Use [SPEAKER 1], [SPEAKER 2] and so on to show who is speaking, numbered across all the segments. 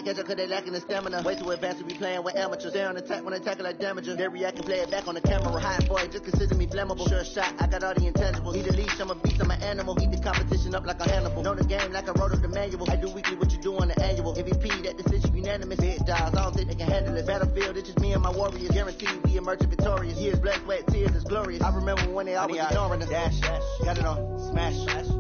[SPEAKER 1] can't catch up cause they lacking the stamina. Way too advanced to be playing with amateurs. Stay on attack when they tackle like damages. They react and play it back on the camera. Hot boy, just consider me flammable. Sure shot, I got all the intangibles. Need a leash, I'm a beast, I'm an animal. Eat the competition up like a Hannibal. Know the game like I wrote up the manual. I do weekly what you do on the annual. MVP, that decision unanimous. Big dogs, I don't think they can handle it. Battlefield, it's just me and my warriors. Guaranteed we emerge victorious. Years, blood, sweat, tears, it's glorious. I remember when they always ignoring us. Dash, got it on, smash,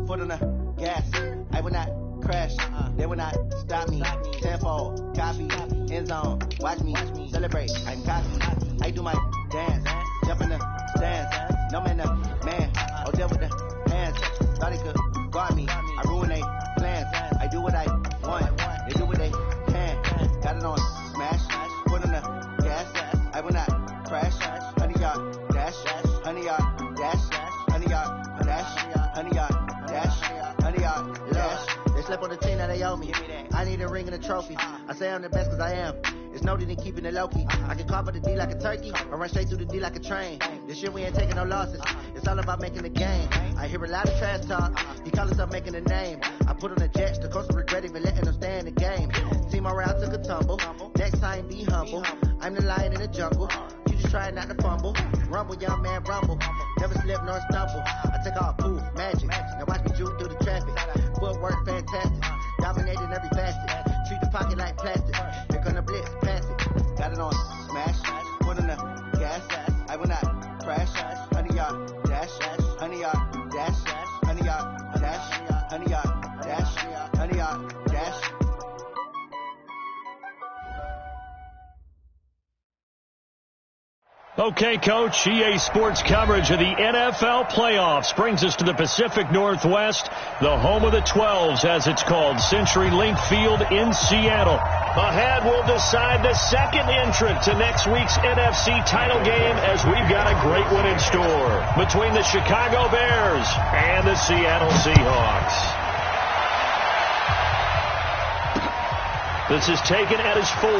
[SPEAKER 1] foot on the gas. I will not crash, they will not stop me. Tenfold, copy, end zone, watch me celebrate. I can copy, I do my dance, jump in the stands. No man, man, oh there with the hands. Thought they could guard me, I ruin they plans. I do what I want, they do what they can. Got it on, smash, foot on the gas. I will not crash, 100-yard dash, 100-yard dash, 100-yard dash, 100-yard dash, 100-yard dash. They slept on the team, now they owe me. I need a ring and a trophy. I say I'm the best cause I am. It's noted in keeping it low-key. I can carve up the D like a turkey or run straight through the D like a train. This year we ain't taking no losses. It's all about making a game. I hear a lot of trash talk. He call himself making a name. I put on the Jets. The coach will regret even letting them stay in the game. Team morale took a tumble. Next time be humble. I'm the lion in the jungle. You just try not to fumble. Rumble, young man, rumble. Never slip nor stumble. I take all poof, magic. Now watch me juke through the traffic. Footwork fantastic. Dominating every facet. Treat the pocket like plastic. Here come the blitz, pass it. Got it on, smash. Put on the gas. I will not crash. 100-yard dash. 100-yard dash. 100-yard dash. 100-yard dash. 100-yard dash.
[SPEAKER 2] Okay, Coach, EA Sports coverage of the NFL playoffs brings us to the Pacific Northwest, the home of the 12s, as it's called, CenturyLink Field in Seattle. Ahead, we'll decide the second entrant to next week's NFC title game, as we've got a great one in store between the Chicago Bears and the Seattle Seahawks. This is taken at his 4.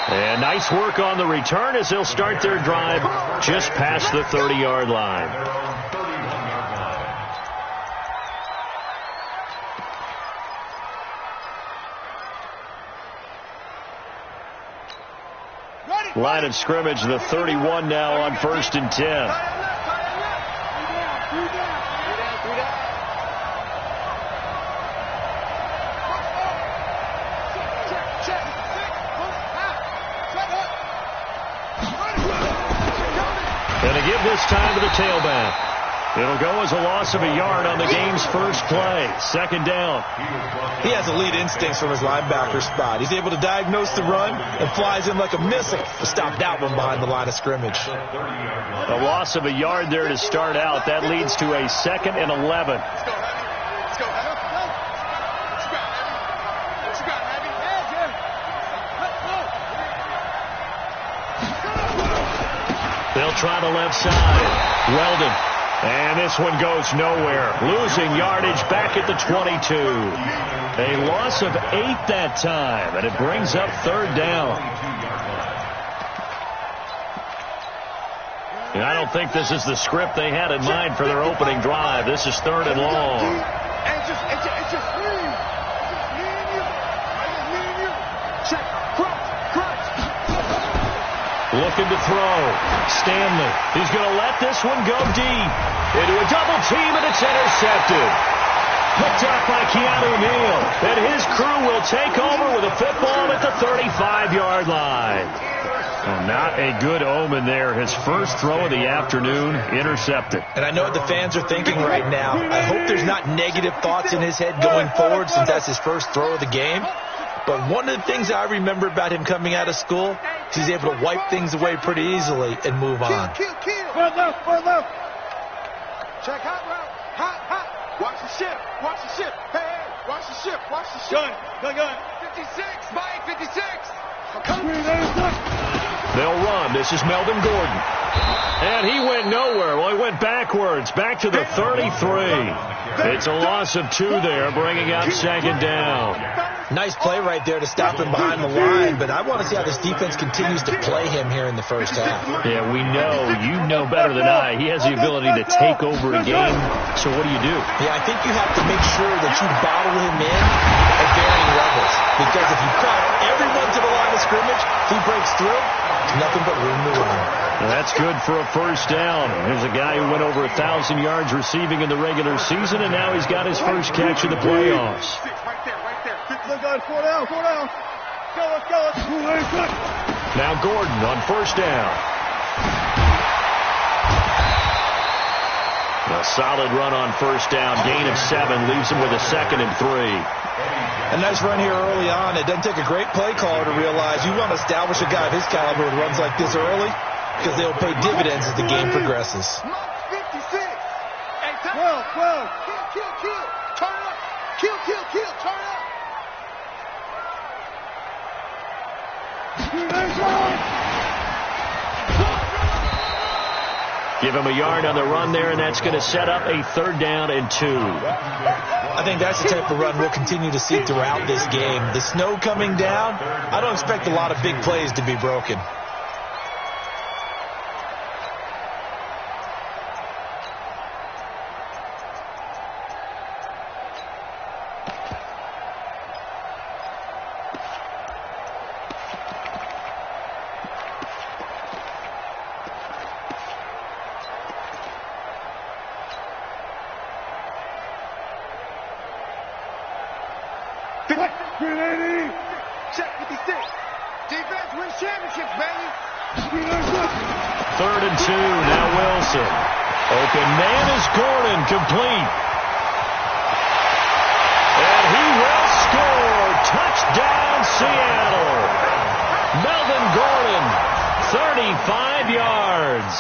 [SPEAKER 2] And nice work on the return as they'll start their drive just past the 30-yard line. Line of scrimmage, the 31 now on 1st and 10. Going to give this time to the tailback. It'll go as a loss of a yard on the game's first play. Second down.
[SPEAKER 3] He has elite instincts from his linebacker spot. He's able to diagnose the run and flies in like a missile to stop that one behind the line of scrimmage.
[SPEAKER 2] A loss of a yard there to start out. That leads to a 2nd and 11. They'll try the left side. Weldon. And this one goes nowhere. Losing yardage back at the 22. A loss of 8 that time, and it brings up 3rd down. And I don't think this is the script they had in mind for their opening drive. This is 3rd and long. Looking to throw. Stanley. He's going to let this one go deep. Into a double team, and it's intercepted. Picked up by Keanu Neal. And his crew will take over with a football at the 35-yard line. Well, not a good omen there. His first throw of the afternoon intercepted.
[SPEAKER 3] And I know what the fans are thinking right now. I hope there's not negative thoughts in his head going forward since that's his first throw of the game. But one of the things I remember about him coming out of school, he's able to wipe things away pretty easily and move on.
[SPEAKER 4] Kill. Forward left. Check hot route. Hot. Watch the ship. Hey, watch the ship. Gun. 56. Mike, 56.
[SPEAKER 2] They'll run. This is Melvin Gordon. And he went nowhere. Well, he went backwards. Back to the 33. It's a loss of 2 there, bringing up 2nd down.
[SPEAKER 3] Nice play right there to stop him behind the line, but I want to see how this defense continues to play him here in the first half.
[SPEAKER 2] Yeah, we know. You know better than I. He has the ability to take over a game. So what do you do?
[SPEAKER 3] Yeah, I think you have to make sure that you bottle him in at varying levels. Because if you crowd everyone to the line of scrimmage, if he breaks through, there's nothing but room to run.
[SPEAKER 2] Well, that's good for a first down. There's a guy who went over 1,000 yards receiving in the regular season, and now he's got his first catch in the playoffs.
[SPEAKER 4] Look, guys, 4 down. Go, let's go.
[SPEAKER 2] Now Gordon on first down. A solid run on first down. Gain of 7 leaves him with a 2nd and 3.
[SPEAKER 3] A nice run here early on. It doesn't take a great play caller to realize you want to establish a guy of his caliber with runs like this early because they'll pay dividends as the game progresses.
[SPEAKER 4] 56. Hey, 12. Kill. Turn up. Kill. Turn up.
[SPEAKER 2] Give him a yard on the run there, and that's going to set up a 3rd down and 2.
[SPEAKER 3] I think that's the type of run we'll continue to see throughout this game. The snow coming down, I don't expect a lot of big plays to be broken.
[SPEAKER 4] Check 56. Defense wins championships, baby.
[SPEAKER 2] 3rd and 2. Now Wilson. Open man is Gordon, complete. And he will score. Touchdown, Seattle. Melvin Gordon, 35 yards.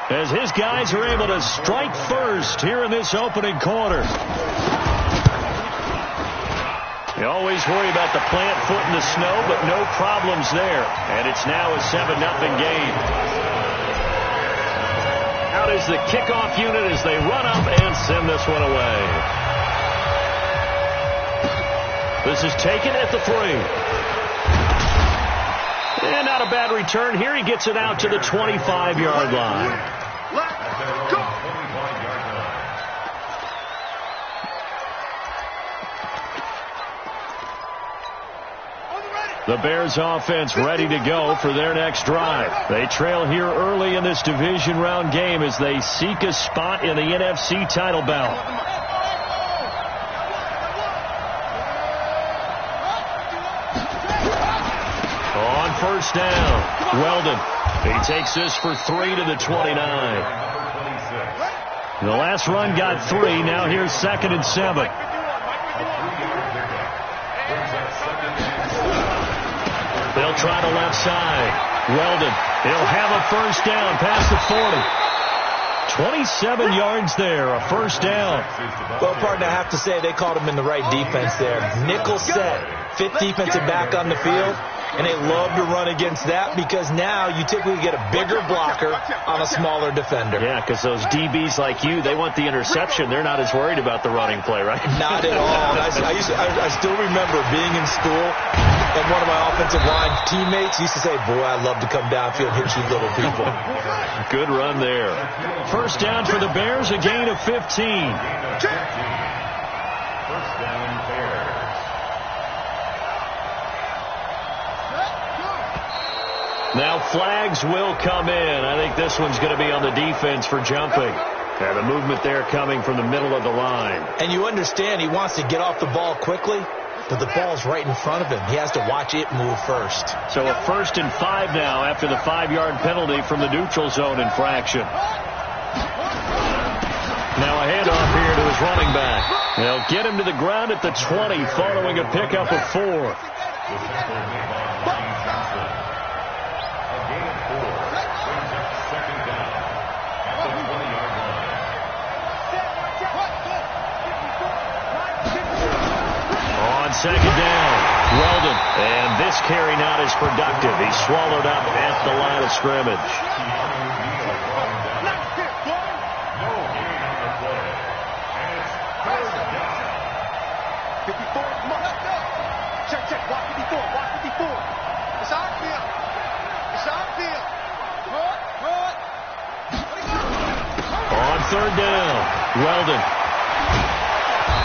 [SPEAKER 2] As his guys are able to strike first here in this opening quarter. You always worry about the plant foot in the snow, but no problems there. And it's now a 7-0 game. Out is the kickoff unit as they run up and send this one away. This is taken at the 3. And not a bad return here. He gets it out to the 25-yard line.
[SPEAKER 4] Let's go.
[SPEAKER 2] The Bears offense ready to go for their next drive. They trail here early in this division round game as they seek a spot in the NFC title bout. On first down, Weldon. He takes this for 3 to the 29. The last run got 3. Now here's 2nd and 7. They'll try the left side. Weldon, he'll have a first down past the 40. 27 yards there, a first down.
[SPEAKER 3] Well, partner, I have to say they called him in the right defense there. Nickel set, 5th defensive back on the field, and they love to run against that because now you typically get a bigger blocker on a smaller defender.
[SPEAKER 2] Yeah, because those DBs like you, they want the interception. They're not as worried about the running play, right?
[SPEAKER 3] Not at all. I still remember being in school, and one of my offensive line teammates used to say, boy, I'd love to come downfield and hit you little people.
[SPEAKER 2] Good run there. First down for the Bears, a gain of 15.
[SPEAKER 4] First down, Bears.
[SPEAKER 2] Now flags will come in. I think this one's going to be on the defense for jumping. Yeah, the movement there coming from the middle of the line.
[SPEAKER 3] And you understand he wants to get off the ball quickly, but the ball's right in front of him. He has to watch it move first.
[SPEAKER 2] So a 1st and 5 now after the 5-yard penalty from the neutral zone infraction. Now a handoff here to his running back. They'll get him to the ground at the 20 following a pickup of 4. On 2nd down, Weldon. And this carry not as productive. He's swallowed up at the line of scrimmage.
[SPEAKER 4] check. Watch 54. Watch 54. It's outfield. It's outfield.
[SPEAKER 2] On third down, Weldon.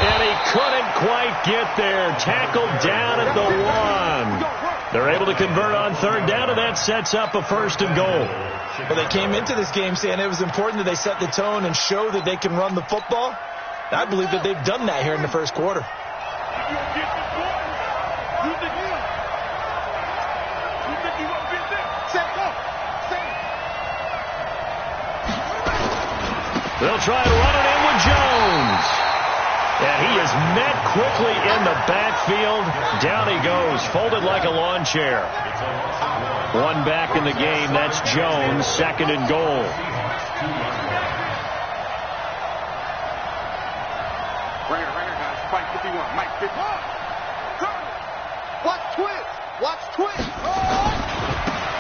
[SPEAKER 2] And he couldn't quite get there. Tackled down at the 1. They're able to convert on third down, and that sets up a 1st and goal.
[SPEAKER 3] Well, they came into this game saying it was important that they set the tone and show that they can run the football. I believe that they've done that here in the first quarter.
[SPEAKER 2] They'll try to run it in with Jones. And he is met quickly in the backfield. Down he goes, folded like a lawn chair. One back in the game. That's Jones, 2nd and goal.
[SPEAKER 4] Right here, guys. Mike 51. Mike 51. Watch twist. Watch twist.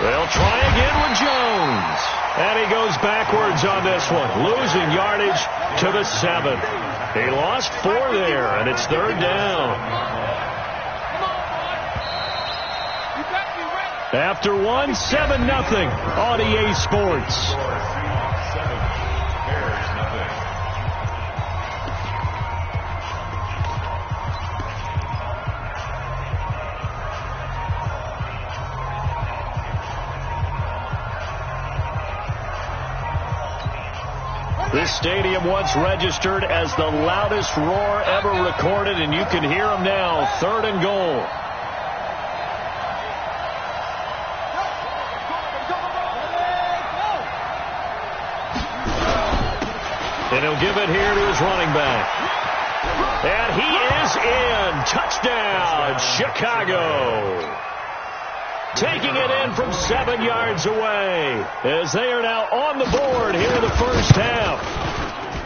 [SPEAKER 2] They'll try again with Jones. And he goes backwards on this one, losing yardage to the 7. He lost 4 there, and it's third down. After 1, 7-0 on EA Sports. This stadium once registered as the loudest roar ever recorded, and you can hear them now. 3rd and goal. And he'll give it here to his running back. And he is in. Touchdown, Chicago. Taking it in from 7 yards away as they are now on the board here in the first half.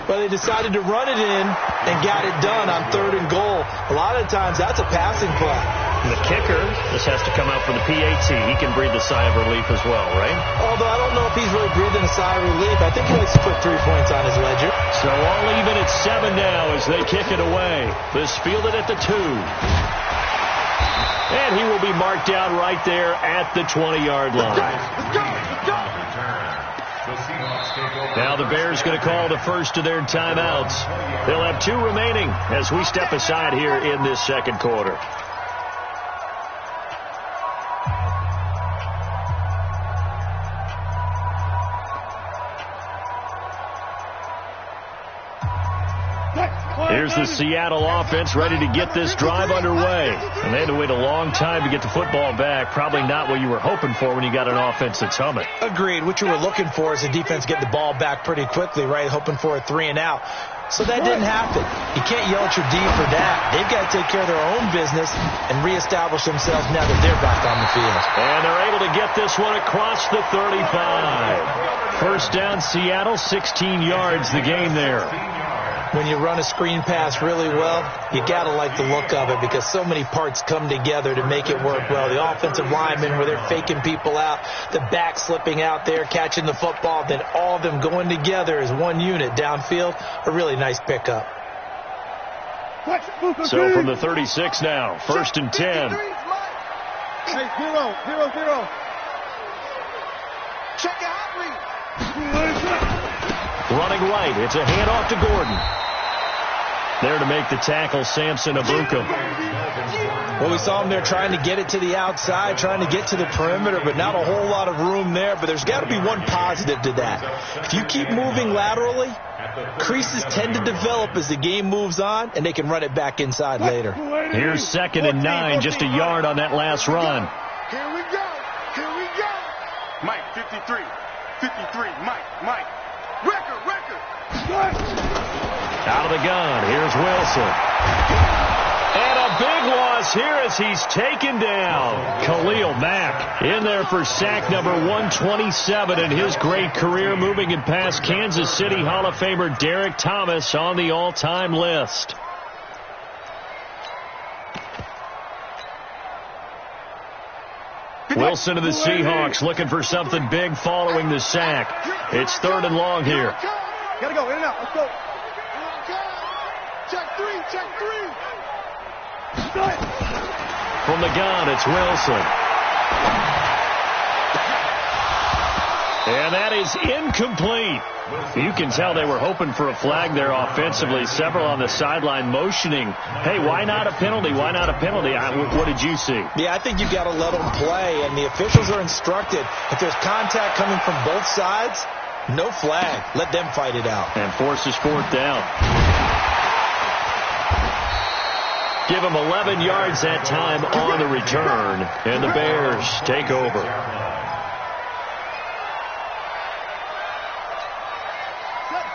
[SPEAKER 3] Well, they decided to run it in and got it done on 3rd and goal. A lot of times that's a passing play.
[SPEAKER 2] And the kicker, this has to come out for the PAT. He can breathe a sigh of relief as well, right?
[SPEAKER 3] Although I don't know if he's really breathing a sigh of relief. I think he likes to put 3 points on his ledger.
[SPEAKER 2] So all even at 7 now as they kick it away. This fielded at the 2. And he will be marked down right there at the 20-yard line. Now the Bears going to call the first of their timeouts. They'll have 2 remaining as we step aside here in this second quarter. Here's the Seattle offense ready to get this drive underway. And they had to wait a long time to get the football back. Probably not what you were hoping for when you got an offense that's humming.
[SPEAKER 3] Agreed. What you were looking for is the defense getting the ball back pretty quickly, right? Hoping for a 3 and out. So that didn't happen. You can't yell at your D for that. They've got to take care of their own business and reestablish themselves now that they're back on the field.
[SPEAKER 2] And they're able to get this one across the 35. First down, Seattle, 16 yards the game there.
[SPEAKER 3] When you run a screen pass really well, you got to like the look of it because so many parts come together to make it work well. The offensive linemen where they're faking people out, the back slipping out there, catching the football, then all of them going together as one unit downfield, a really nice pickup.
[SPEAKER 2] So from the 36 now, 1st and 10.
[SPEAKER 4] Hey, 0-0-0. Check your hot read.
[SPEAKER 2] Running right, it's a handoff to Gordon. There to make the tackle, Samson Abuka.
[SPEAKER 3] Well, we saw him there trying to get it to the outside, trying to get to the perimeter, but not a whole lot of room there. But there's got to be one positive to that. If you keep moving laterally, creases tend to develop as the game moves on, and they can run it back inside later.
[SPEAKER 2] Here's 2nd and 9, just a yard on that last run.
[SPEAKER 4] Here we go. Here we go. Mike, 53. 53. Mike. Record.
[SPEAKER 2] Out of the gun, here's Wilson. And a big loss here as he's taken down. Khalil Mack in there for sack number 127 in his great career, moving it past Kansas City Hall of Famer Derek Thomas on the all-time list. Wilson of the Seahawks looking for something big following the sack. It's 3rd and long here.
[SPEAKER 4] Gotta go, in and out, let's go. Check 3.
[SPEAKER 2] From From the gun, it's Wilson. And that is incomplete. You can tell they were hoping for a flag there offensively. Several on the sideline motioning, hey, why not a penalty? Why not a penalty? What did you see?
[SPEAKER 3] Yeah, I think you've got to let them play, and the officials are instructed. If there's contact coming from both sides, no flag. Let them fight it out.
[SPEAKER 2] And forces fourth down. Give them 11 yards that time on the return, and the Bears take over.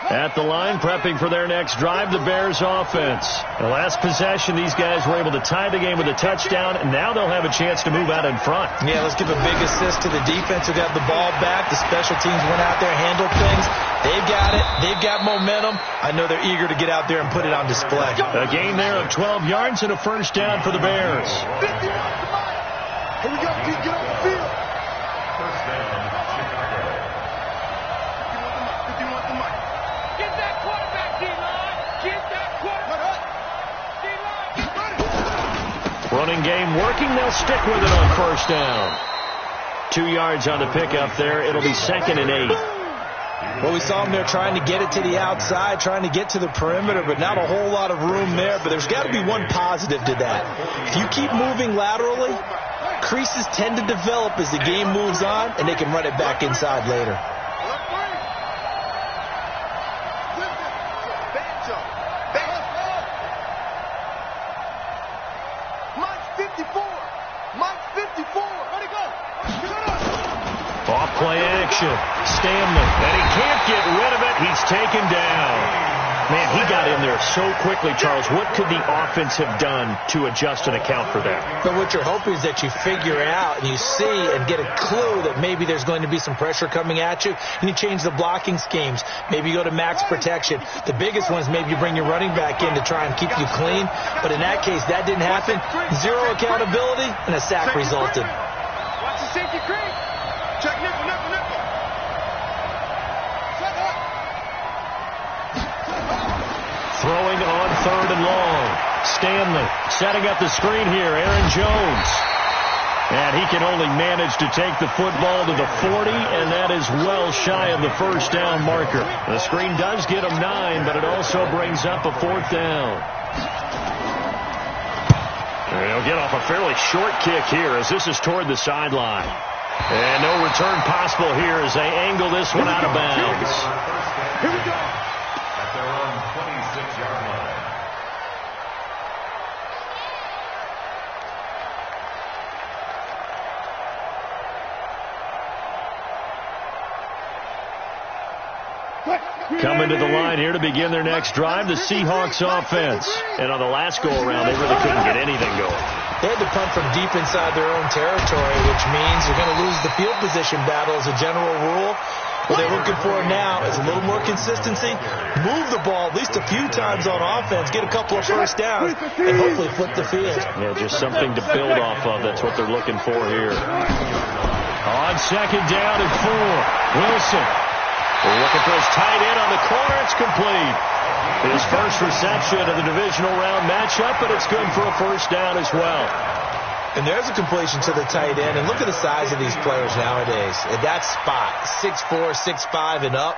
[SPEAKER 2] At the line, prepping for their next drive, the Bears offense. The last possession, these guys were able to tie the game with a touchdown, and now they'll have a chance to move out in front.
[SPEAKER 3] Yeah, let's give a big assist to the defense who got the ball back. The special teams went out there, handled things. They've got it. They've got momentum. I know they're eager to get out there and put it on display.
[SPEAKER 2] A gain there of 12 yards and a first down for the Bears.
[SPEAKER 4] Here we go, Pete. Get on the field. First down, Chicago. Get that quarterback, D-line. Get that quarterback. D-line.
[SPEAKER 2] Running game working. They'll stick with it on first down. 2 yards on the pickup there. It'll be 2nd and 8.
[SPEAKER 3] Well, we saw them there trying to get it to the outside, trying to get to the perimeter, but not a whole lot of room there. But there's got to be one positive to that. If you keep moving laterally, creases tend to develop as the game moves on, and they can run it back inside later.
[SPEAKER 2] Off-play action. Stanley. And he can't get rid of it. He's taken down. Man, he got in there so quickly, Charles. What could the offense have done to adjust and account for that?
[SPEAKER 3] But what you're hoping is that you figure out and you see and get a clue that maybe there's going to be some pressure coming at you, and you change the blocking schemes. Maybe you go to max protection. The biggest one is maybe you bring your running back in to try and keep you clean. But in that case, that didn't happen. Zero accountability, and a sack resulted.
[SPEAKER 4] Watch the safety creep. Check nickel, nickel, nickel.
[SPEAKER 2] Throwing on 3rd and long. Stanley setting up the screen here. Aaron Jones. And he can only manage to take the football to the 40, and that is well shy of the first down marker. The screen does get him 9, but it also brings up a 4th down. And he'll get off a fairly short kick here as this is toward the sideline. And no return possible here as they angle this one out of bounds.
[SPEAKER 4] Here we go.
[SPEAKER 5] At their own 26-yard line.
[SPEAKER 2] Coming to the line here to begin their next drive, the Seahawks offense. And on the last go-around, they really couldn't get anything going.
[SPEAKER 3] They had to punt from deep inside their own territory, which means you're going to lose the field position battle as a general rule. What they're looking for now is a little more consistency, move the ball at least a few times on offense, get a couple of first downs, and hopefully flip the field.
[SPEAKER 2] Yeah, just something to build off of. That's what they're looking for here. On 2nd down and 4, Wilson. We're looking for his tight end on the corner. It's complete. His first reception of the divisional round matchup, but it's good for a first down as well.
[SPEAKER 3] And there's a completion to the tight end. And look at the size of these players nowadays. At that spot, 6'4", 6'5", and up.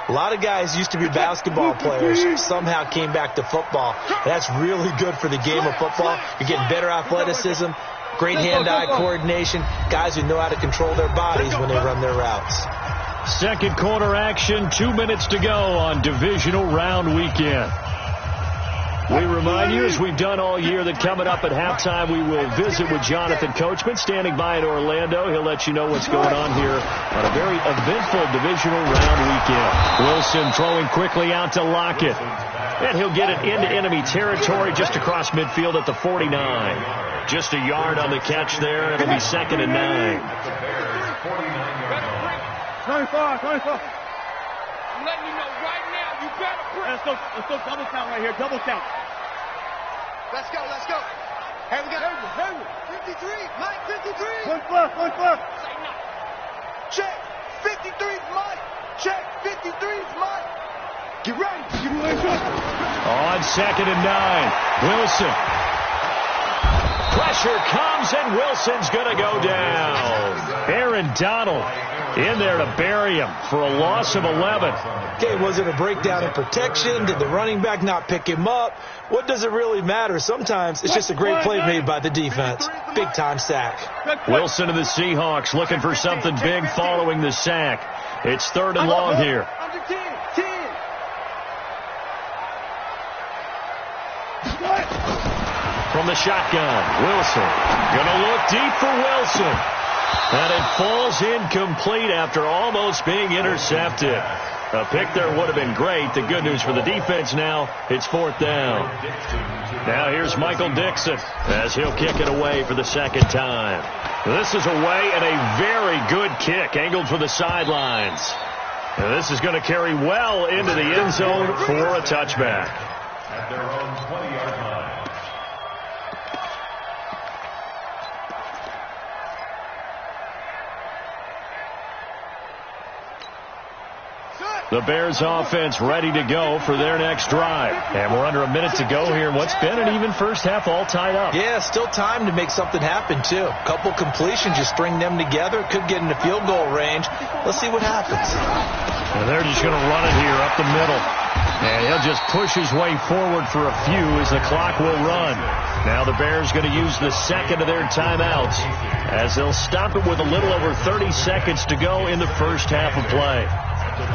[SPEAKER 3] A lot of guys used to be basketball players, somehow came back to football. That's really good for the game of football. You're getting better athleticism, great hand-eye coordination, guys who know how to control their bodies when they run their routes.
[SPEAKER 2] Second quarter action, 2 minutes to go on divisional round weekend. We remind you, as we've done all year, that coming up at halftime, we will visit with Jonathan Coachman, standing by in Orlando. He'll let you know what's going on here on a very eventful divisional round weekend. Wilson throwing quickly out to Lockett. And he'll get it into enemy territory just across midfield at the 49. Just a yard on the catch there. It'll be 2nd and 9.
[SPEAKER 4] 24. I'm letting you know right now, you better press. Let's go double count right here, double count. Let's go. Hey, we got 53, Mike, 53. One plus. Say no. Check, 53 is Mike. Check, 53 is Mike. Get ready.
[SPEAKER 2] On 2nd and 9, Wilson. pressure comes, and Wilson's going to go down. Aaron Donald in there to bury him for a loss of 11.
[SPEAKER 3] Okay, was it a breakdown in protection? Did the running back not pick him up? What does it really matter? Sometimes it's just a great play made by the defense. Big-time sack.
[SPEAKER 2] Wilson of the Seahawks looking for something big following the sack. It's 3rd and long here. From the shotgun, Wilson. Gonna look deep for Wilson. And it falls incomplete after almost being intercepted. A pick there would have been great. The good news for the defense now, it's 4th down. Now here's Michael Dixon as he'll kick it away for the 2nd time. This is away and a very good kick angled for the sidelines. And this is going to carry well into the end zone for a touchback.
[SPEAKER 5] At their own 20-yard line.
[SPEAKER 2] The Bears offense ready to go for their next drive. And we're under a minute to go here in what's been an even first half, all tied up.
[SPEAKER 3] Yeah, still time to make something happen, too. A couple completions, you string them together, could get into field goal range. Let's see what happens.
[SPEAKER 2] And they're just going to run it here up the middle. And he'll just push his way forward for a few as the clock will run. Now the Bears going to use the second of their timeouts as they'll stop it with a little over 30 seconds to go in the first half of play.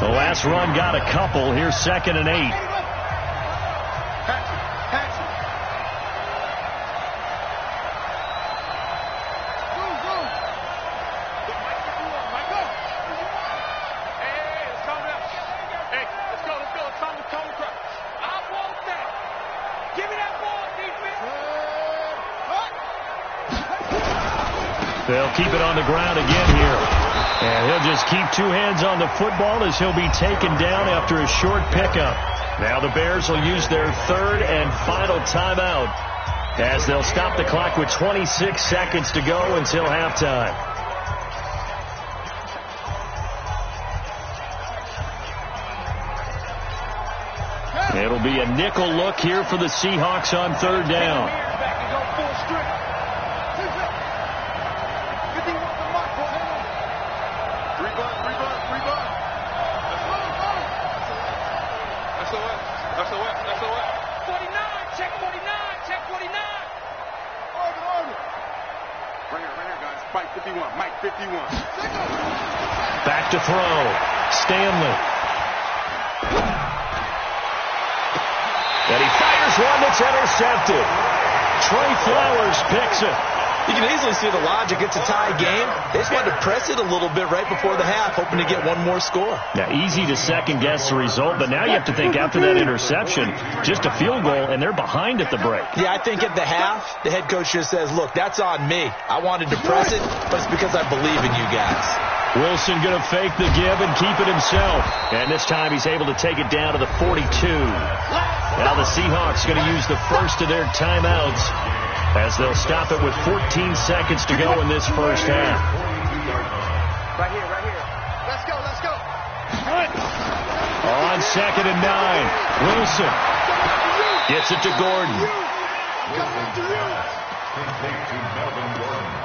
[SPEAKER 2] The last run got a couple. Here's 2nd and 8. They'll keep it on the ground again here. And he'll just keep 2 hands on the football as he'll be taken down after a short pickup. Now the Bears will use their 3rd and final timeout as they'll stop the clock with 26 seconds to go until halftime. It'll be a nickel look here for the Seahawks on 3rd down. Back to throw. Stanley. And he fires one that's intercepted. Trey Flowers picks it.
[SPEAKER 3] You can easily see the logic. It's a tie game. They just wanted to press it a little bit right before the half, hoping to get one more score.
[SPEAKER 2] Now, easy to second-guess the result, but now you have to think after that interception, just a field goal, and they're behind at the break.
[SPEAKER 3] Yeah, I think at the half, the head coach just says, look, that's on me. I wanted to press it, but it's because I believe in you guys.
[SPEAKER 2] Wilson going to fake the give and keep it himself. And this time he's able to take it down to the 42. Now the Seahawks going to use the first of their timeouts as they'll stop it with 14 seconds to go in this first half.
[SPEAKER 4] Right here, right here. Let's go, let's go.
[SPEAKER 2] On 2nd and 9, Wilson gets it to Gordon.
[SPEAKER 5] Complete to Melvin Gordon.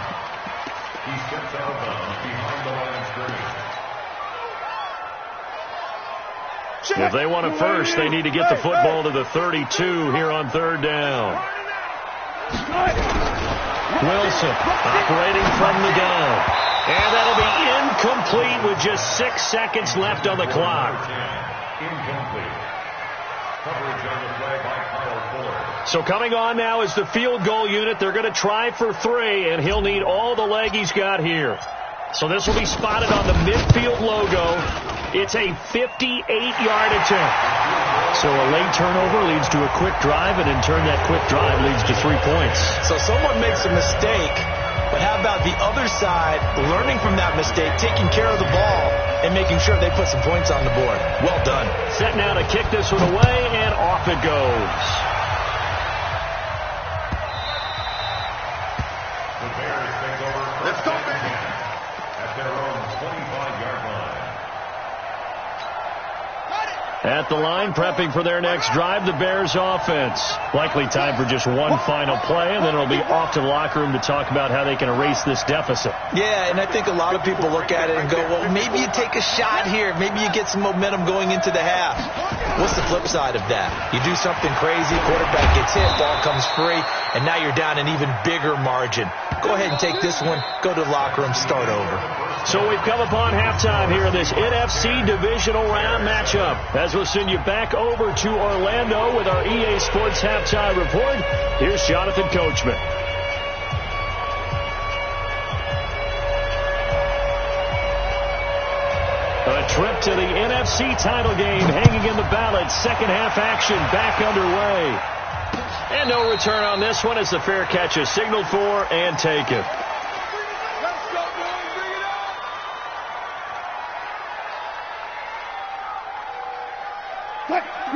[SPEAKER 5] He steps out of bounds behind the line of scrimmage.
[SPEAKER 2] If they want it first, they need to get the football to the 32 here on 3rd down. Wilson operating from the gun. And that'll be incomplete with just 6 seconds left on the clock.
[SPEAKER 5] Incomplete. Coverage on the play by Kyle Fuller.
[SPEAKER 2] So coming on now is the field goal unit. They're going to try for 3, and he'll need all the leg he's got here. So this will be spotted on the midfield logo. It's a 58-yard attempt. So a late turnover leads to a quick drive, and in turn that quick drive leads to 3 points.
[SPEAKER 3] So someone makes a mistake, but how about the other side learning from that mistake, taking care of the ball, and making sure they put some points on the board? Well done.
[SPEAKER 2] Set now to kick this one away, and off it goes.
[SPEAKER 5] The Bears take over. Let's go, man. At their own 25-yard line.
[SPEAKER 2] At the line, prepping for their next drive, the Bears offense. Likely time for just one final play, and then it'll be off to the locker room to talk about how they can erase this deficit.
[SPEAKER 3] Yeah, and I think a lot of people look at it and go, well, maybe you take a shot here. Maybe you get some momentum going into the half. What's the flip side of that? You do something crazy, quarterback gets hit, ball comes free, and now you're down an even bigger margin. Go ahead and take this one, go to the locker room, start over.
[SPEAKER 2] So we've come upon halftime here in this NFC Divisional Round matchup. As we'll send you back over to Orlando with our EA Sports Halftime Report, here's Jonathan Coachman. A trip to the NFC title game hanging in the balance. Second half action back underway. And no return on this one as the fair catch is signaled for and taken.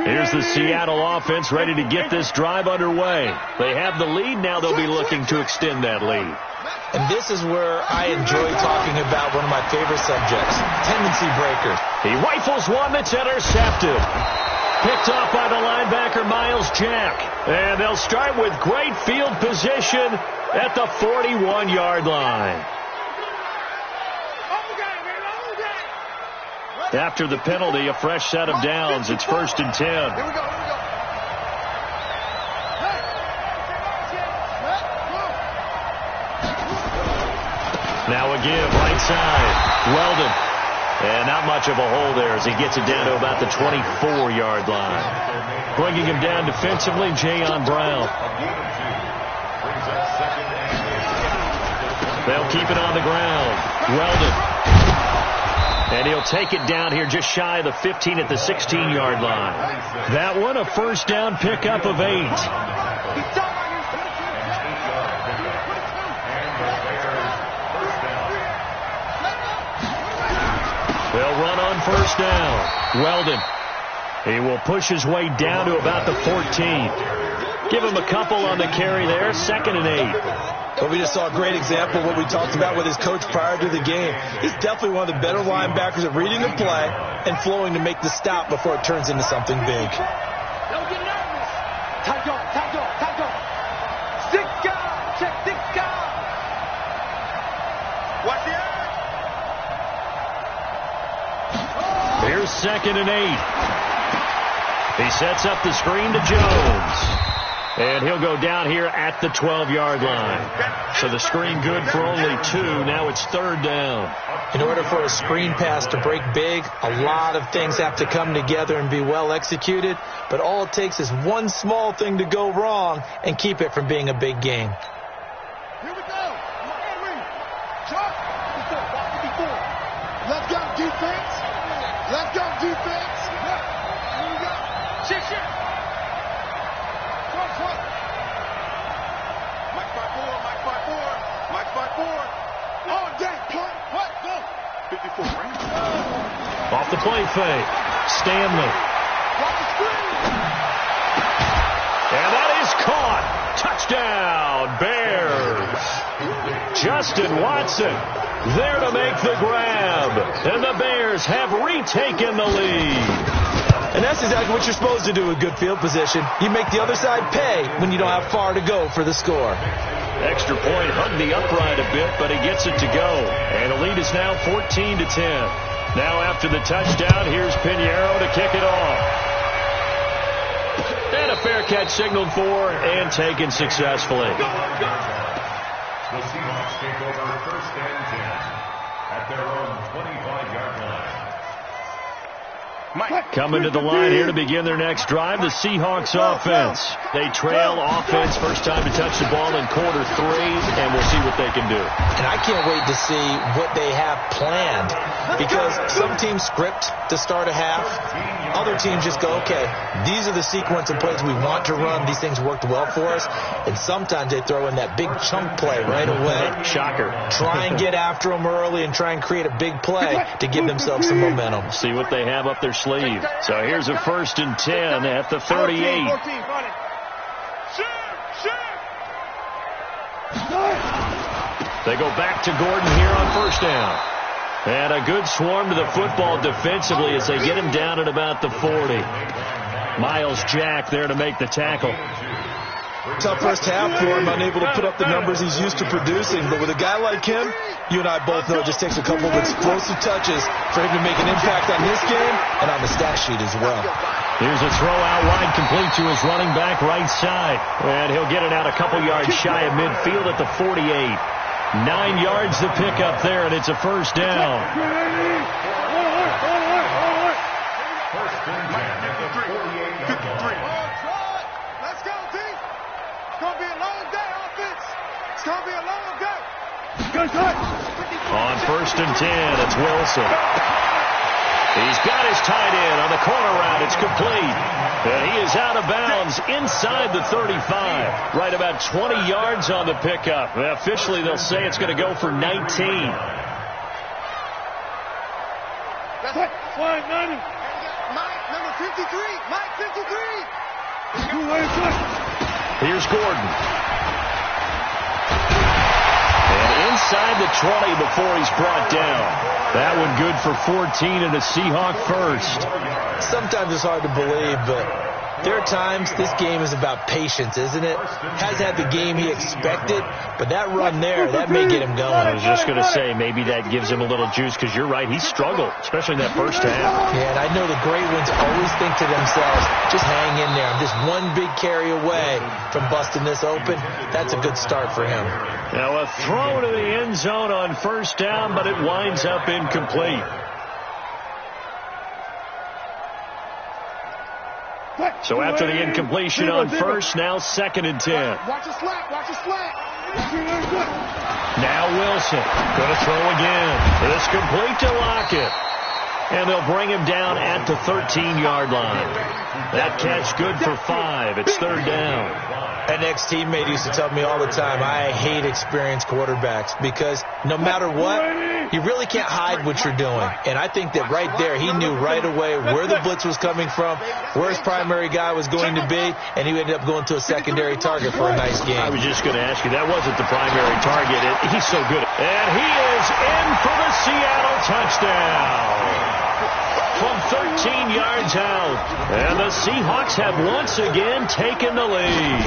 [SPEAKER 2] Here's the Seattle offense ready to get this drive underway. They have the lead. Now they'll be looking to extend that lead.
[SPEAKER 3] And this is where I enjoy talking about one of my favorite subjects, tendency breaker.
[SPEAKER 2] He rifles one that's intercepted. Picked off by the linebacker, Miles Jack. And they'll start with great field position at the 41-yard line. After the penalty, a fresh set of downs. It's 1st and 10.
[SPEAKER 4] Here we go.
[SPEAKER 2] Now a give, right side. Weldon. And not much of a hole there as he gets it down to about the 24-yard line. Bringing him down defensively, Jayon Brown. They'll keep it on the ground. Weldon. And he'll take it down here just shy of the 15 at the 16-yard line. That one, a first down pickup of 8. They'll run on first down. Weldon. He will push his way down to about the 14. Give him a couple on the carry there. 2nd and 8.
[SPEAKER 3] But we just saw a great example of what we talked about with his coach prior to the game. He's definitely one of the better linebackers at reading the play and flowing to make the stop before it turns into something big.
[SPEAKER 4] Don't get nervous. Tight on. 6 guys. Check 6 guys. Watch the edge.
[SPEAKER 2] Here's 2nd and 8. He sets up the screen to Jones. And he'll go down here at the 12-yard line. So the screen good for only 2. Now it's 3rd down.
[SPEAKER 3] In order for a screen pass to break big, a lot of things have to come together and be well executed. But all it takes is one small thing to go wrong and keep it from being a big game.
[SPEAKER 4] Here we go. Chuck. Let's go defense. Let's go defense. Here we go. Shit. Mike 5-4. Oh, dang, punt. What? Go. 54, right?
[SPEAKER 2] Off the play fake. Stanley.
[SPEAKER 4] Watch the screen.
[SPEAKER 2] And that is caught. Touchdown, Bears. Justin Watson there to make the grab. And the Bears have retaken the lead.
[SPEAKER 3] And that's exactly what you're supposed to do with good field position. You make the other side pay when you don't have far to go for the score.
[SPEAKER 2] Extra point hugged the upright a bit, but he gets it to go. And the lead is now 14-10. Now after the touchdown, here's Pinheiro to kick it off. And a fair catch signaled for and taken successfully.
[SPEAKER 5] The Seahawks take over 1st and 10 at their own 25-yard line.
[SPEAKER 2] Coming to the line here to begin their next drive, the Seahawks offense. They trail offense, first time to touch the ball in quarter 3, and we'll see what they can do.
[SPEAKER 3] And I can't wait to see what they have planned, because some teams script to start a half. Other teams just go, okay, these are the sequence of plays we want to run. These things worked well for us. And sometimes they throw in that big chunk play right away.
[SPEAKER 2] Shocker.
[SPEAKER 3] Try and get after them early and try and create a big play to give themselves some momentum.
[SPEAKER 2] See what they have up their sleeve. So here's a 1st and 10 at the 38.
[SPEAKER 4] 14.
[SPEAKER 2] They go back to Gordon here on first down. And a good swarm to the football defensively as they get him down at about the 40. Miles Jack there to make the tackle.
[SPEAKER 3] Tough first half for him, unable to put up the numbers he's used to producing. But with a guy like him, you and I both know it just takes a couple of explosive touches for him to make an impact on this game and on the stat sheet as well.
[SPEAKER 2] Here's a throw out wide, complete to his running back right side. And he'll get it out a couple yards shy of midfield at the 48. 9 yards to pick up there, and it's a first down.
[SPEAKER 4] Let's go, team. It's going to be a long day, offense. It's going to be a long day.
[SPEAKER 2] On 1st and 10, it's Wilson. He's got his tight end on the corner route. It's complete. And he is out of bounds inside the 35. Right about 20 yards on the pickup. Officially, they'll say it's going to go for 19.
[SPEAKER 4] That's it. Mike, number 53. Mike, 53.
[SPEAKER 2] Here's Gordon. And inside the 20 before he's brought down. That one good for 14 and a Seahawk first.
[SPEAKER 3] Sometimes it's hard to believe, but there are times this game is about patience, isn't it? Has had the game he expected, but that run there, that may get him going.
[SPEAKER 2] I was just going to say, maybe that gives him a little juice, because you're right, he struggled, especially in that first half.
[SPEAKER 3] Yeah, and I know the great ones always think to themselves, just hang in there. I'm just one big carry away from busting this open. That's a good start for him.
[SPEAKER 2] Now a throw to the end zone on first down, but it winds up incomplete. So after the incompletion on first, now 2nd and 10.
[SPEAKER 4] Watch the slack. Watch the slack.
[SPEAKER 2] Now Wilson going to throw again. It's complete to Lockett. And they'll bring him down at the 13-yard line. That catch good for 5. It's 3rd down.
[SPEAKER 3] An ex-teammate used to tell me all the time, I hate experienced quarterbacks because no matter what, you really can't hide what you're doing. And I think that right there, he knew right away where the blitz was coming from, where his primary guy was going to be, and he ended up going to a secondary target for a nice game.
[SPEAKER 2] I was just going to ask you, that wasn't the primary target. He's so good. And he is in for the Seattle touchdown. From 13 yards out. And the Seahawks have once again taken the lead.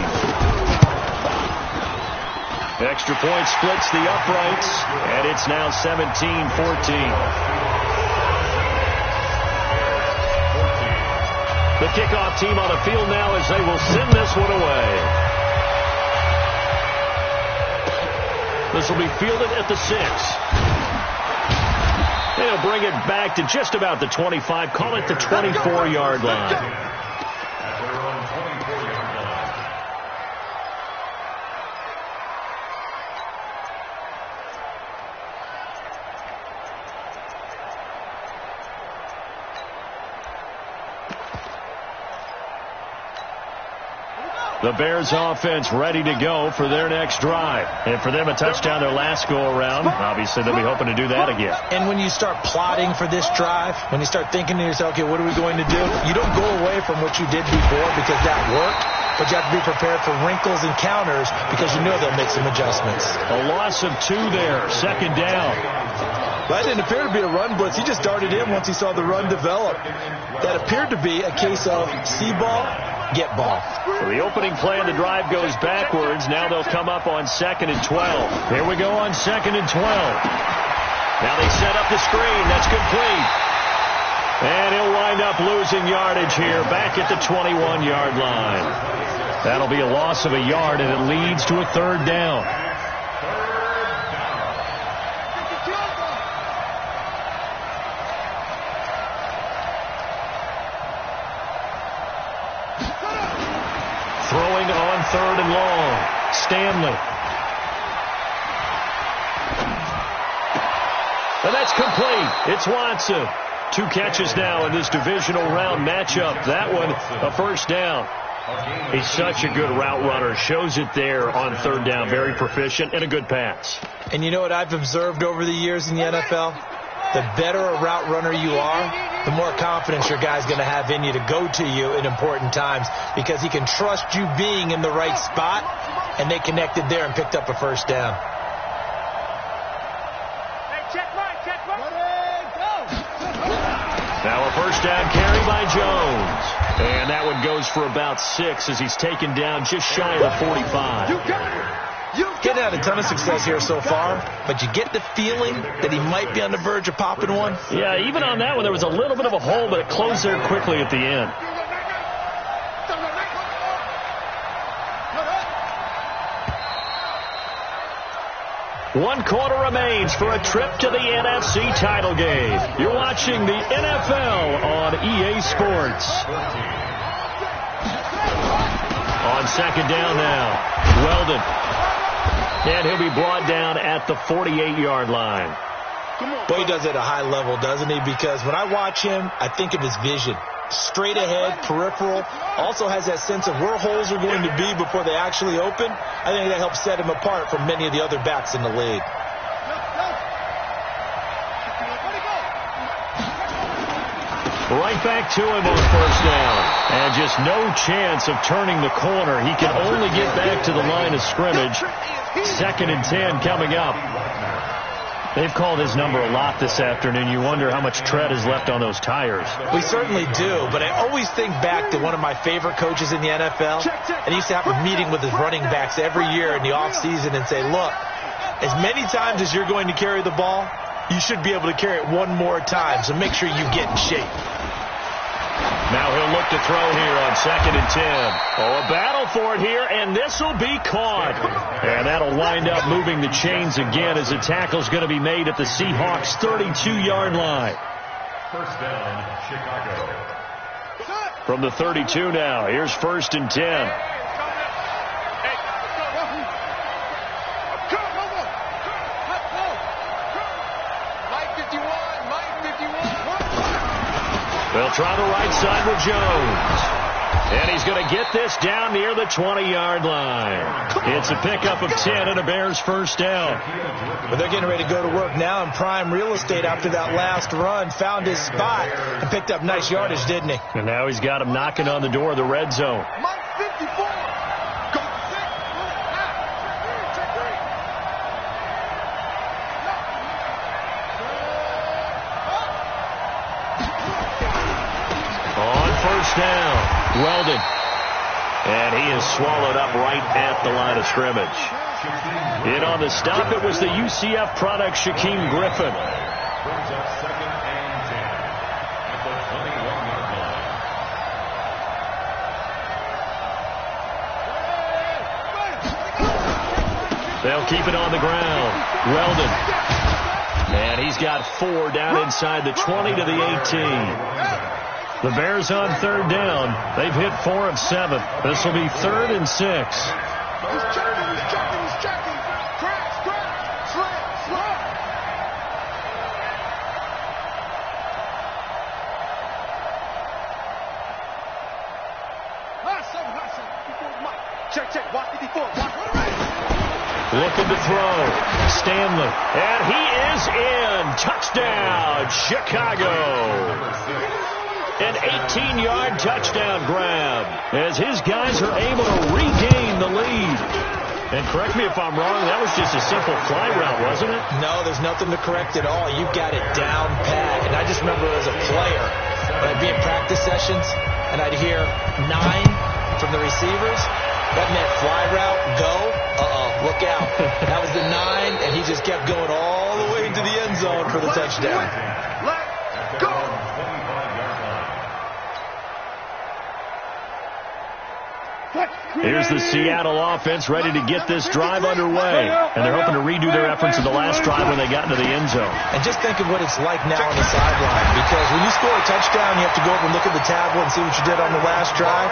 [SPEAKER 2] Extra point splits the uprights, and it's now 17-14. The kickoff team on the field now as they will send this one away. This will be fielded at the 6. They'll bring it back to just about the 25. Call it the 24-yard line. The Bears offense ready to go for their next drive. And for them, a touchdown their last go-around. Obviously, they'll be hoping to do that again.
[SPEAKER 3] And when you start plotting for this drive, when you start thinking to yourself, okay, what are we going to do? You don't go away from what you did before because that worked, but you have to be prepared for wrinkles and counters because you know they'll make some adjustments.
[SPEAKER 2] A loss of 2 there, 2nd down.
[SPEAKER 3] That didn't appear to be a run blitz. He just darted in once he saw the run develop. That appeared to be a case of see ball, get ball.
[SPEAKER 2] So the opening play of the drive goes backwards. Now they'll come up on 2nd and 12. Here we go on 2nd and 12. Now they set up the screen. That's complete. And he'll wind up losing yardage here back at the 21-yard line. That'll be a loss of a yard, and it leads to a 3rd down. Throwing on 3rd and long. Stanley. And that's complete. It's Watson. 2 catches now in this divisional round matchup. That one, a 1st down. He's such a good route runner. Shows it there on 3rd down. Very proficient and a good pass.
[SPEAKER 3] And you know what I've observed over the years in the NFL? The better a route runner you are, the more confidence your guy's going to have in you to go to you in important times because he can trust you being in the right spot, and they connected there and picked up a 1st down.
[SPEAKER 2] Now a first down carry by Jones. And that one goes for about 6 as he's taken down just shy of the 45.
[SPEAKER 3] Getting out a ton of success here so far, but you get the feeling that he might be on the verge of popping one.
[SPEAKER 2] Yeah, even on that one, there was a little bit of a hole, but it closed there quickly at the end. One quarter remains for a trip to the NFC title game. You're watching the NFL on EA Sports. On second down now, Weldon. And he'll be brought down at the 48-yard line.
[SPEAKER 3] Boy, he does it at a high level, doesn't he? Because when I watch him, I think of his vision. Straight ahead, peripheral. Also has that sense of where holes are going to be before they actually open. I think that helps set him apart from many of the other backs in the league.
[SPEAKER 2] Right back to him on first down. And just no chance of turning the corner. He can only get back to the line of scrimmage. 2nd and 10 coming up. They've called his number a lot this afternoon. You wonder how much tread is left on those tires.
[SPEAKER 3] We certainly do, but I always think back to one of my favorite coaches in the NFL. And he used to have a meeting with his running backs every year in the offseason and say, look, as many times as you're going to carry the ball, you should be able to carry it one more time, so make sure you get in shape.
[SPEAKER 2] Now he'll look to throw here on 2nd and 10. Oh, a battle for it here, and this will be caught. And that'll wind up moving the chains again as the tackle's going to be made at the Seahawks' 32-yard line.
[SPEAKER 5] First down, Chicago.
[SPEAKER 2] From the 32 now, here's 1st and 10. They'll try the right side with Jones. And he's going to get this down near the 20-yard line. It's a pickup of 10 and a Bears first down.
[SPEAKER 3] But they're getting ready to go to work now in prime real estate after that last run. Found his spot and picked up nice yardage, didn't he?
[SPEAKER 2] And now he's got him knocking on the door of the red zone. Down, Weldon, and he is swallowed up right at the line of scrimmage. In on the stop, it was the UCF product, Shaquem Griffin.
[SPEAKER 5] Brings up 2nd and 10 at the 21-yard line.
[SPEAKER 2] They'll keep it on the ground. Weldon, and he's got 4 down inside the 20 to the 18. The Bears on 3rd down. They've hit 4 of 7. This will be 3rd and 6.
[SPEAKER 4] He's checking. Crack, slap. Check. Watch 54.
[SPEAKER 2] Looking to throw. Stanley. And he is in. Touchdown, Chicago. An 18-yard touchdown grab as his guys are able to regain the lead. And correct me if I'm wrong, that was just a simple fly route, wasn't it?
[SPEAKER 3] No, there's nothing to correct at all. You got it down pat. And I just remember as a player, when I'd be in practice sessions and I'd hear 9 from the receivers, that meant fly route, go, look out. That was the 9, and he just kept going all the way into the end zone for the touchdown.
[SPEAKER 4] Let's go.
[SPEAKER 2] Here's the Seattle offense ready to get this drive underway. And they're hoping to redo their efforts in the last drive when they got into the end zone.
[SPEAKER 3] And just think of what it's like now on the sideline. Because when you score a touchdown, you have to go over and look at the tablet and see what you did on the last drive.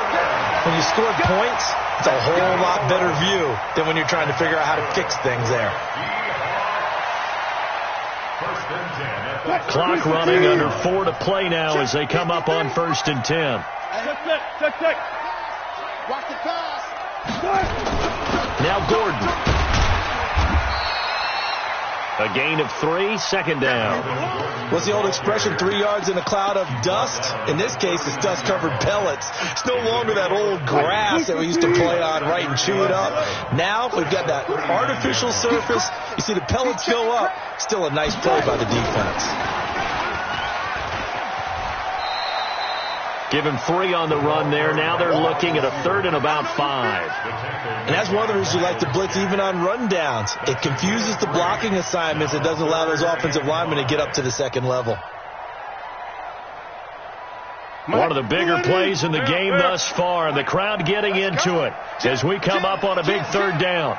[SPEAKER 3] When you score points, it's a whole lot better view than when you're trying to figure out how to fix things there.
[SPEAKER 2] Clock running, under 4 to play now as they come up on 1st and 10.
[SPEAKER 4] Check. Watch the pass.
[SPEAKER 2] 1. Now Gordon. A gain of 3, second down.
[SPEAKER 3] What's the old expression, 3 yards in a cloud of dust? In this case, it's dust-covered pellets. It's no longer that old grass that we used to play on, right, and chew it up. Now we've got that artificial surface. You see the pellets go up. Still a nice play by the defense.
[SPEAKER 2] Give him 3 on the run there. Now they're looking at a 3rd and about 5.
[SPEAKER 3] And that's one of the reasons you like to blitz even on rundowns. It confuses the blocking assignments. It doesn't allow those offensive linemen to get up to the second level.
[SPEAKER 2] One of the bigger plays in the game thus far. The crowd getting into it as we come up on a big 3rd down.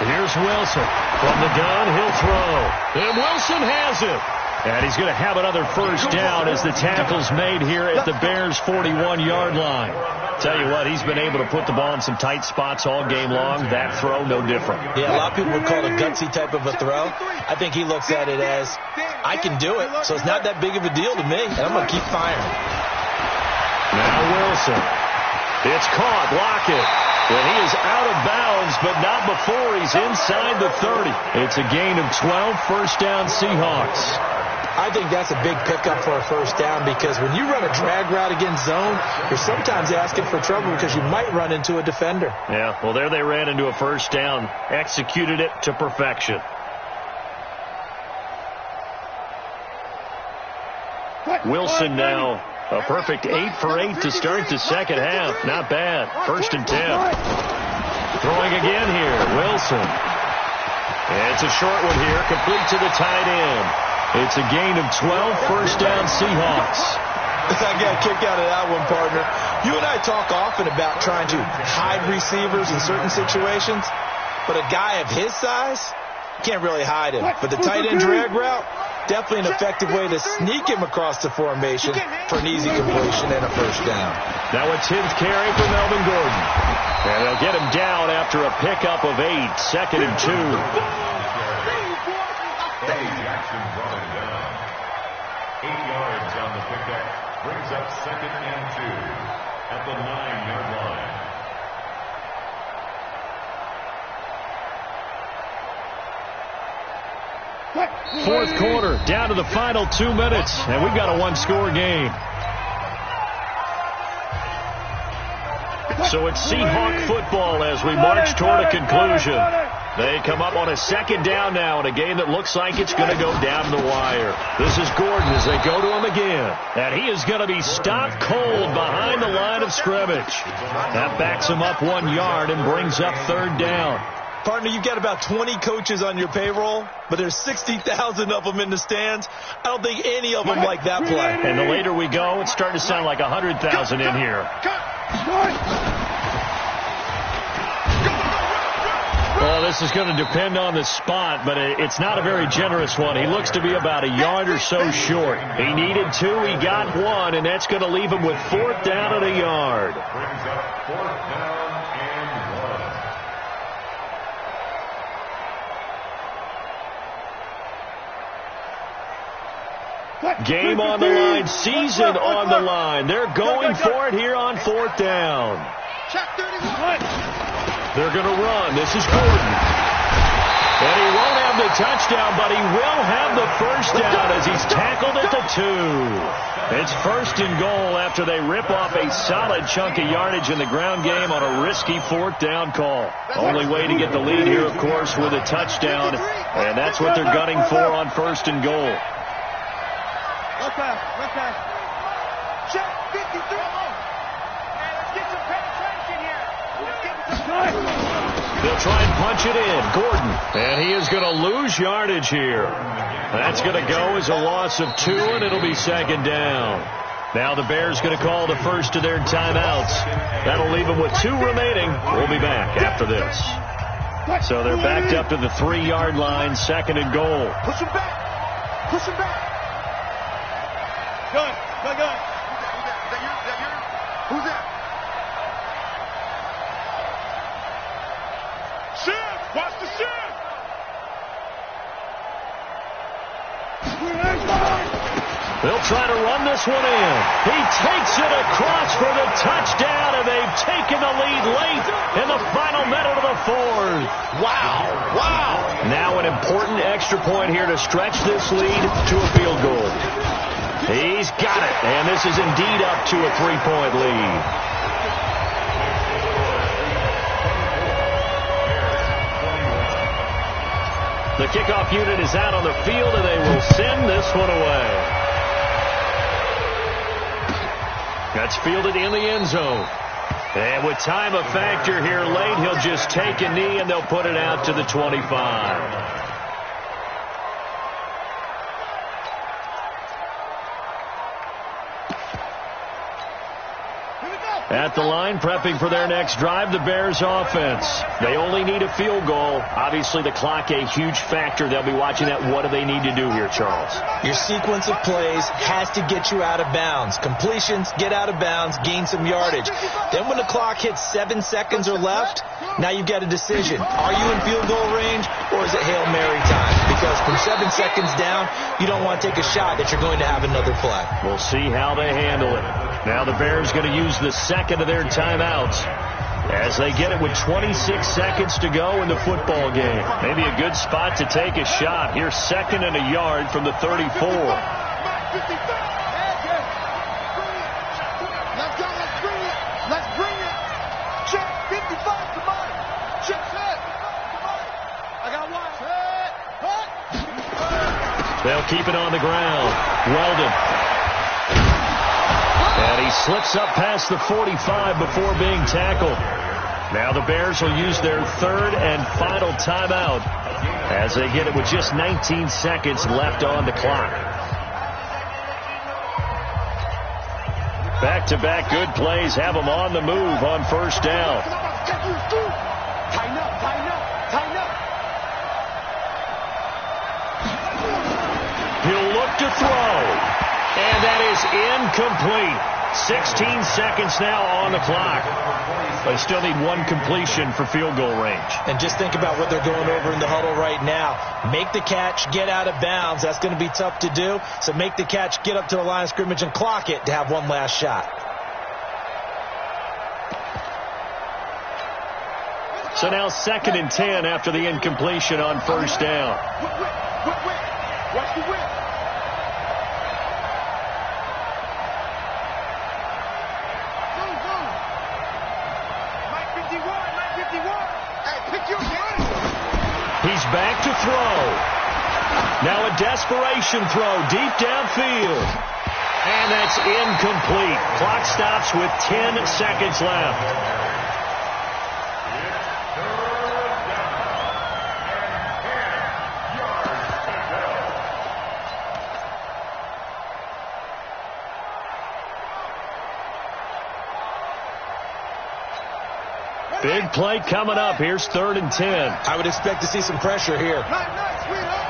[SPEAKER 2] Here's Wilson. From the gun, he'll throw. And Wilson has it. And he's going to have another first down as the tackle's made here at the Bears' 41-yard line. Tell you what, he's been able to put the ball in some tight spots all game long. That throw, no different.
[SPEAKER 3] Yeah, a lot of people would call it a gutsy type of a throw. I think he looks at it as, I can do it, so it's not that big of a deal to me, and I'm going to keep firing.
[SPEAKER 2] Now Wilson. It's caught. Lockett. And he is out of bounds, but not before he's inside the 30. It's a gain of 12, first down Seahawks.
[SPEAKER 3] I think that's a big pickup for a first down because when you run a drag route against zone, you're sometimes asking for trouble because you might run into a defender.
[SPEAKER 2] Yeah, well, there they ran into a first down, executed it to perfection. Wilson now a perfect 8 for 8 to start the second half. Not bad. 1st and 10. Throwing again here. Wilson. And it's a short one here. Complete to the tight end. It's a gain of 12, first down Seahawks.
[SPEAKER 3] I got a kick out of that one, partner. You and I talk often about trying to hide receivers in certain situations, but a guy of his size can't really hide him. But the tight end drag route, definitely an effective way to sneak him across the formation for an easy completion and a first down.
[SPEAKER 2] Now a 10th carry for Melvin Gordon. And they'll get him down after a pickup of 8, 2nd and 2.
[SPEAKER 5] Jackson brought him down. 8 yards on the pickup. Brings up 2nd and 2 at the 9-yard line.
[SPEAKER 2] Fourth quarter, down to the final 2 minutes, and we've got a 1-score game. So it's Seahawk football as we march toward a conclusion. They come up on a 2nd down now in a game that looks like it's going to go down the wire. This is Gordon as they go to him again. And he is going to be stopped cold behind the line of scrimmage. That backs him up 1 yard and brings up 3rd down.
[SPEAKER 3] Partner, you've got about 20 coaches on your payroll, but there's 60,000 of them in the stands. I don't think any of them like that play.
[SPEAKER 2] And the later we go, it's starting to sound like 100,000 in here. Well, this is going to depend on the spot, but it's not a very generous one. He looks to be about a yard or so short. He needed 2, he got 1, and that's going to leave him with 4th down and a yard.
[SPEAKER 5] Brings up 4th down and
[SPEAKER 2] 1. Game on the line, season on the line. They're going for it here on 4th down. They're going to run. This is Gordon. And he won't have the touchdown, but he will have the first down as he's tackled at the 2. It's 1st and goal after they rip off a solid chunk of yardage in the ground game on a risky 4th down call. Only way to get the lead here, of course, with a touchdown, and that's what they're gunning for on 1st and goal.
[SPEAKER 4] Okay. Check 53. Let's get some penetration here.
[SPEAKER 2] They'll try and punch it in. Gordon. And he is going to lose yardage here. That's going to go as a loss of 2, and it'll be 2nd down. Now the Bears going to call the first of their timeouts. That'll leave them with 2 remaining. We'll be back after this. So they're backed up to the 3-yard line, 2nd and goal.
[SPEAKER 4] Push him back. Good. Who's that? Shift! Watch the shift!
[SPEAKER 2] They'll try to run this one in. He takes it across for the touchdown, and they've taken the lead late in the final minute of the fourth.
[SPEAKER 3] Wow. Wow.
[SPEAKER 2] Now an important extra point here to stretch this lead to a field goal. He's got it, and this is indeed up to a 3-point lead. The kickoff unit is out on the field, and they will send this one away. That's fielded in the end zone. And with time a factor here late, he'll just take a knee, and they'll put it out to the 25. At the line, prepping for their next drive, the Bears offense. They only need a field goal. Obviously, the clock a huge factor. They'll be watching that. What do they need to do here, Charles?
[SPEAKER 3] Your sequence of plays has to get you out of bounds. Completions, get out of bounds, gain some yardage. Then when the clock hits 7 seconds or left, now you've got a decision. Are you in field goal range, or is it Hail Mary time? Because from 7 seconds down, you don't want to take a shot that you're going to have another play.
[SPEAKER 2] We'll see how they handle it. Now the Bears going to use the second of their timeouts as they get it with 26 seconds to go in the football game. Maybe a good spot to take a shot. Here's 2nd and a yard from the 34.
[SPEAKER 4] Let's go. Let's bring it. Check 55 to Mike. Check set. I got one.
[SPEAKER 2] They'll keep it on the ground. Weldon. And he slips up past the 45 before being tackled. Now the Bears will use their 3rd and final timeout as they get it with just 19 seconds left on the clock. Back-to-back good plays have them on the move on first down.
[SPEAKER 4] Tighten up, tighten up, tighten up.
[SPEAKER 2] He'll look to throw. And that is incomplete. 16 seconds now on the clock. They still need one completion for field goal range.
[SPEAKER 3] And just think about what they're going over in the huddle right now. Make the catch, get out of bounds. That's going to be tough to do. So make the catch, get up to the line of scrimmage, and clock it to have one last shot.
[SPEAKER 2] So now 2nd and 10 after the incompletion on first down.
[SPEAKER 4] Watch the whip.
[SPEAKER 2] He's back to throw. Now a desperation throw deep downfield. And that's incomplete. Clock stops with 10 seconds left. Big play coming up. Here's 3rd and 10.
[SPEAKER 3] I would expect to see some pressure here.
[SPEAKER 4] Nice, sweetheart.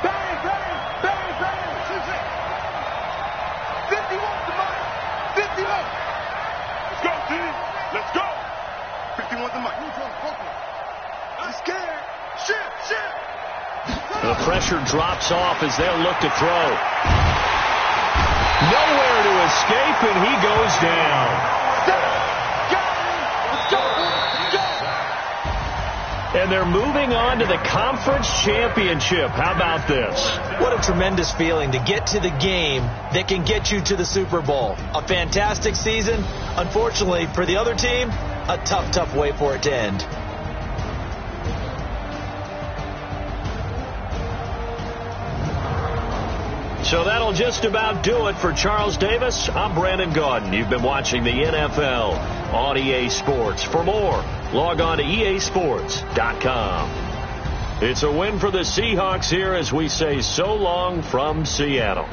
[SPEAKER 4] Bang, bang, bang, bang. 51 to Mike. 51. Let's go, team. Let's go. 51 to Mike. I'm scared. Shit.
[SPEAKER 2] The pressure drops off as they'll look to throw. Nowhere to escape, and he goes down. And they're moving on to the conference championship. How about this?
[SPEAKER 3] What a tremendous feeling to get to the game that can get you to the Super Bowl. A fantastic season. Unfortunately, for the other team, a tough way for it to end.
[SPEAKER 2] So that'll just about do it for Charles Davis. I'm Brandon Gaudin. You've been watching the NFL on EA Sports. For more, log on to easports.com. It's a win for the Seahawks here as we say so long from Seattle.